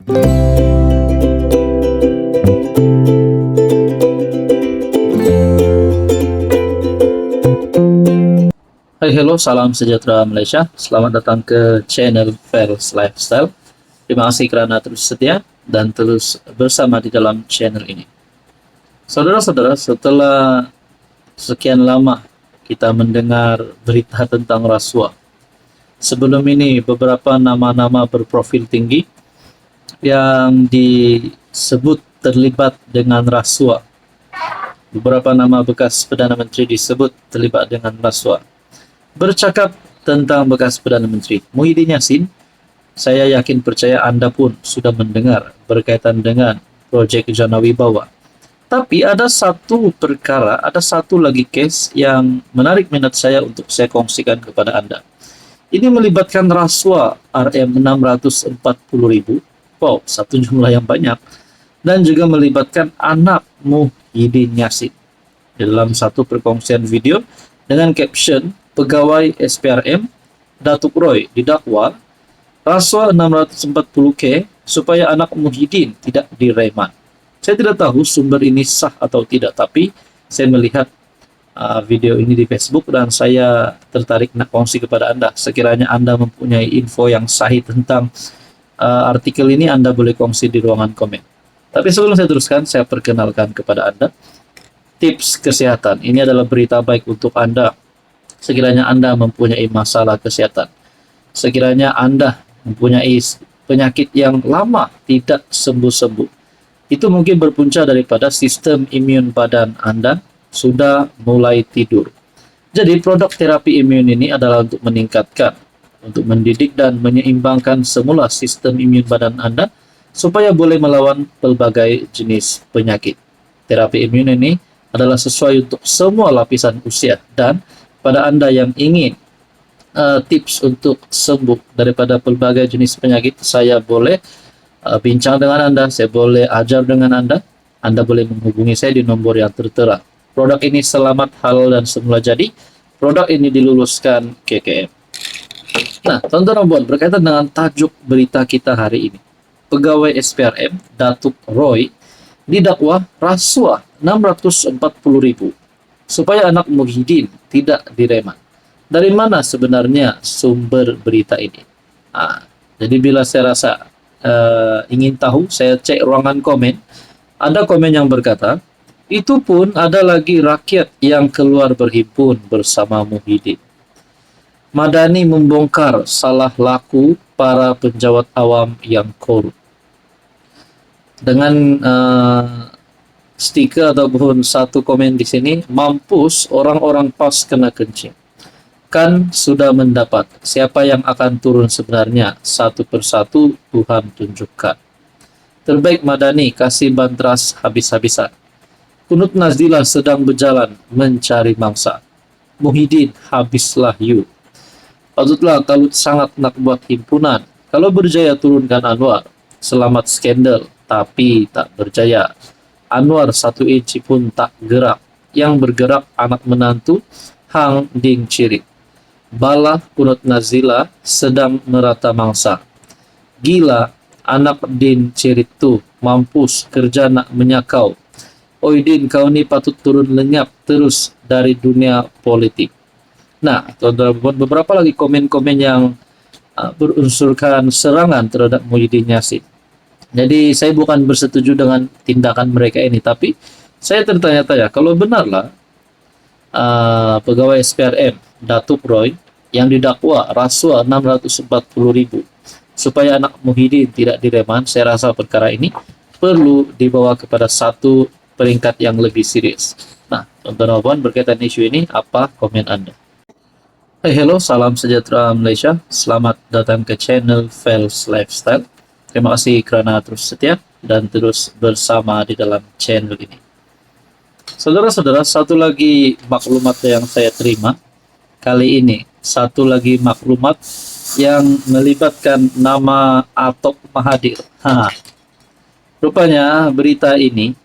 Hai, hello, salam sejahtera Malaysia. Selamat datang ke channel Fels Lifestyle. Terima kasih kerana terus setia dan terus bersama di dalam channel ini. Saudara-saudara, setelah sekian lama kita mendengar berita tentang rasuah, sebelum ini beberapa nama-nama berprofil tinggi yang disebut terlibat dengan rasuah. Beberapa nama bekas Perdana Menteri disebut terlibat dengan rasuah. Bercakap tentang bekas Perdana Menteri Muhyiddin Yassin, saya yakin percaya Anda pun sudah mendengar berkaitan dengan projek Jana Wibawa. Tapi ada satu perkara, ada satu lagi case yang menarik minat saya untuk saya kongsikan kepada Anda. Ini melibatkan rasuah RM640.000. Wow, satu jumlah yang banyak. Dan juga melibatkan anak Muhyiddin Yassin. Di dalam satu perkongsian video dengan caption, pegawai SPRM Datuk Roy didakwa rasuah 640K supaya anak Muhyiddin tidak direman. Saya tidak tahu sumber ini sah atau tidak, tapi saya melihat video ini di Facebook dan saya tertarik nak kongsi kepada Anda. Sekiranya Anda mempunyai info yang sahih tentang artikel ini, Anda boleh kongsi di ruangan komen. Tapi sebelum saya teruskan, saya perkenalkan kepada Anda tips kesehatan. Ini adalah berita baik untuk Anda sekiranya Anda mempunyai masalah kesehatan. Sekiranya Anda mempunyai penyakit yang lama tidak sembuh-sembuh. Itu mungkin berpunca daripada sistem imun badan Anda sudah mulai tidur. Jadi produk terapi imun ini adalah untuk meningkatkan, untuk mendidik dan menyeimbangkan semula sistem imun badan Anda supaya boleh melawan pelbagai jenis penyakit. Terapi imun ini adalah sesuai untuk semua lapisan usia, dan pada Anda yang ingin tips untuk sembuh daripada pelbagai jenis penyakit, saya boleh bincang dengan Anda, saya boleh ajar dengan Anda. Anda boleh menghubungi saya di nombor yang tertera. Produk ini selamat, halal dan semula jadi. Produk ini diluluskan KKM. Nah, tuan-tuan dan berkaitan dengan tajuk berita kita hari ini. Pegawai SPRM Datuk Roy didakwa rasuah 640.000 supaya anak Muhyiddin tidak direman. Dari mana sebenarnya sumber berita ini? Jadi bila saya rasa ingin tahu, saya cek ruangan komen. Ada komen yang berkata, itu pun ada lagi rakyat yang keluar berhimpun bersama Muhyiddin. Madani membongkar salah laku para penjawat awam yang korup. Dengan stiker ataupun satu komen di sini, mampus orang-orang pas kena kencing. Kan sudah mendapat, siapa yang akan turun sebenarnya, satu persatu Tuhan tunjukkan. Terbaik Madani kasih bantras habis-habisan. Kunut Nazila sedang berjalan mencari mangsa. Muhyiddin habislah you. Patutlah kalau sangat nak buat himpunan. Kalau berjaya turunkan Anwar, selamat skandal, tapi tak berjaya. Anwar 1 inci pun tak gerak. Yang bergerak anak menantu Hang Ding Cirit. Bala Kunut Nazila sedang merata mangsa. Gila anak Din Cirit tu, mampus kerja nak menyakau. Oi Din, kau ni patut turun lenyap terus dari dunia politik. Nah, beberapa lagi komen-komen yang berunsurkan serangan terhadap Muhyiddin Yassin. Jadi saya bukan bersetuju dengan tindakan mereka ini, tapi saya tertanya-tanya, kalau benarlah pegawai SPRM Datuk Roy yang didakwa rasuah 640.000 supaya anak Muhyiddin tidak direman, saya rasa perkara ini perlu dibawa kepada satu peringkat yang lebih serius. Nah, tuan-tuan berkaitan isu ini, apa komen Anda? Hai, hello, salam sejahtera Malaysia. Selamat datang ke channel Fels Lifestyle. Terima kasih kerana terus setia dan terus bersama di dalam channel ini. Saudara-saudara, satu lagi maklumat yang saya terima kali ini. Satu lagi maklumat yang melibatkan nama Atok Mahathir. Rupanya berita ini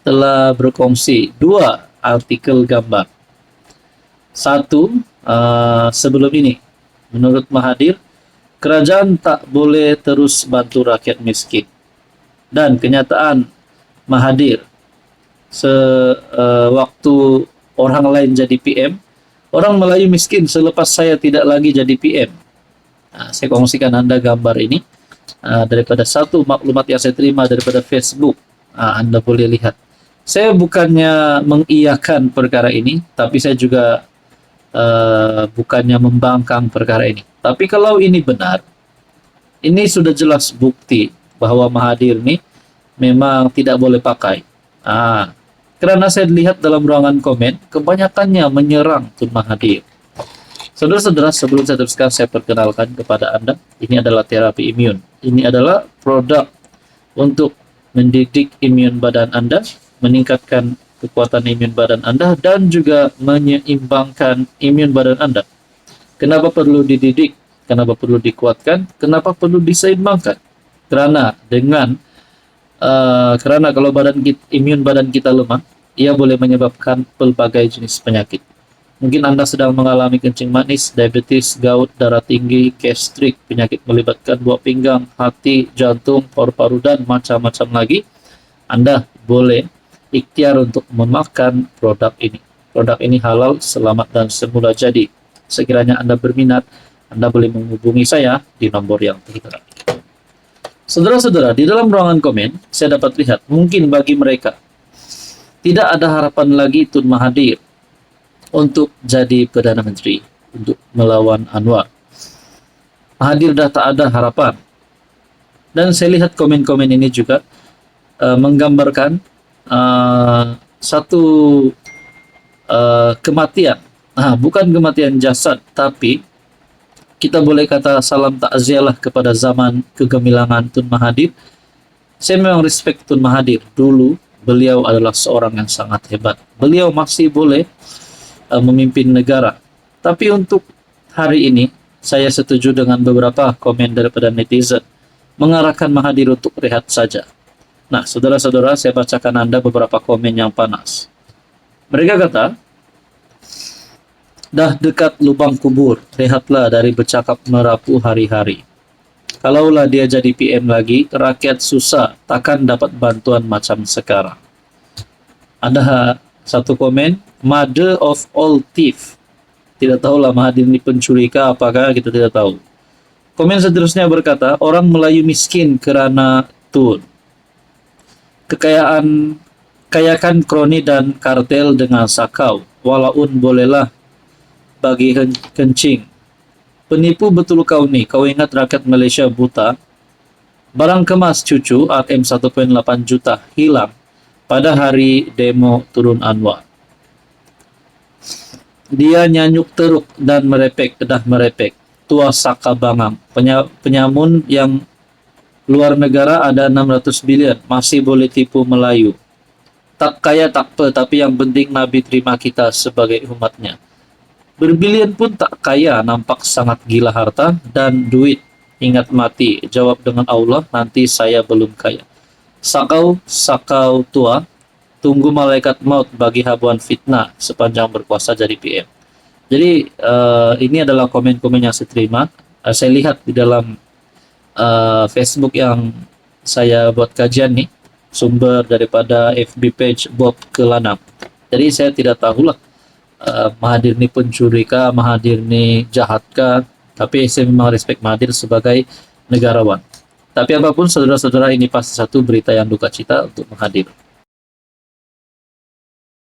telah berkongsi 2 artikel gambar. Satu, sebelum ini, menurut Mahathir, Kerajaan tak boleh terus bantu rakyat miskin. Dan kenyataan Mahathir sewaktu orang lain jadi PM, orang Melayu miskin selepas saya tidak lagi jadi PM. Saya kongsikan Anda gambar ini daripada satu maklumat yang saya terima daripada Facebook. Anda boleh lihat. Saya bukannya mengiyakan perkara ini, tapi saya juga bukannya membangkang perkara ini. Tapi kalau ini benar, ini sudah jelas bukti bahwa Mahathir ini memang tidak boleh pakai. Karena saya lihat dalam ruangan komen, kebanyakannya menyerang Tun Mahathir. Saudara-saudara, sebelum saya teruskan, saya perkenalkan kepada Anda, ini adalah terapi imun. Ini adalah produk untuk mendidik imun badan Anda, meningkatkan kekuatan imun badan Anda, dan juga menyeimbangkan imun badan Anda. Kenapa perlu dididik? Kenapa perlu dikuatkan? Kenapa perlu diseimbangkan? Karena kalau imun badan kita lemah, ia boleh menyebabkan pelbagai jenis penyakit. Mungkin Anda sedang mengalami kencing manis, diabetes, gout, darah tinggi, gastrik, penyakit melibatkan buah pinggang, hati, jantung, paru-paru, dan macam-macam lagi. Anda boleh ikhtiar untuk memakan produk ini. Produk ini halal, selamat, dan semula jadi. Sekiranya Anda berminat, Anda boleh menghubungi saya di nomor yang tertera. Saudara-saudara, di dalam ruangan komen, saya dapat lihat, mungkin bagi mereka, tidak ada harapan lagi Tun Mahathir untuk jadi Perdana Menteri, untuk melawan Anwar. Mahathir dah tak ada harapan. Dan saya lihat komen-komen ini juga menggambarkan satu kematian. Bukan kematian jasad, tapi kita boleh kata salam takziah lah kepada zaman kegemilangan Tun Mahathir. Saya memang respect Tun Mahathir. Dulu beliau adalah seorang yang sangat hebat. Beliau masih boleh memimpin negara. Tapi untuk hari ini, saya setuju dengan beberapa komen daripada netizen mengarahkan Mahathir untuk rehat saja. Nah, saudara-saudara, saya bacakan Anda beberapa komen yang panas. Mereka kata, dah dekat lubang kubur, rehatlah dari bercakap merapu hari-hari. Kalaulah dia jadi PM lagi, rakyat susah, takkan dapat bantuan macam sekarang. Ada satu komen, mother of all thief. Tidak tahulah Mahathir ini pencuri kah, apakah kita tidak tahu. Komen seterusnya berkata, orang Melayu miskin kerana Tun. Kayakan kroni dan kartel dengan sakau, walaupun bolehlah bagi kencing. Penipu betul kau ni, kau ingat rakyat Malaysia buta? Barang kemas cucu ATM 1.8 juta hilang pada hari demo turun Anwar. Dia nyanyuk teruk dan merepek, kedah merepek. Tua Saka Bangang. Penyamun yang luar negara ada 600 bilion, masih boleh tipu Melayu. Tak kaya tak apa, tapi yang penting Nabi terima kita sebagai umatnya. Berbilion pun tak kaya, nampak sangat gila harta dan duit. Ingat mati, jawab dengan Allah, nanti saya belum kaya. Sakau tua, tunggu malaikat maut bagi habuan fitnah sepanjang berkuasa jadi PM. Jadi ini adalah komen-komen yang saya terima. Saya lihat di dalam Facebook yang saya buat kajian nih, sumber daripada FB page Bob Kelanam. Jadi saya tidak tahulah Mahathir ni pencuri kah, Mahathir ni jahat kah, tapi saya memang respect Mahathir sebagai negarawan. Tapi apapun saudara-saudara, ini pasti satu berita yang duka cita untuk Mahathir.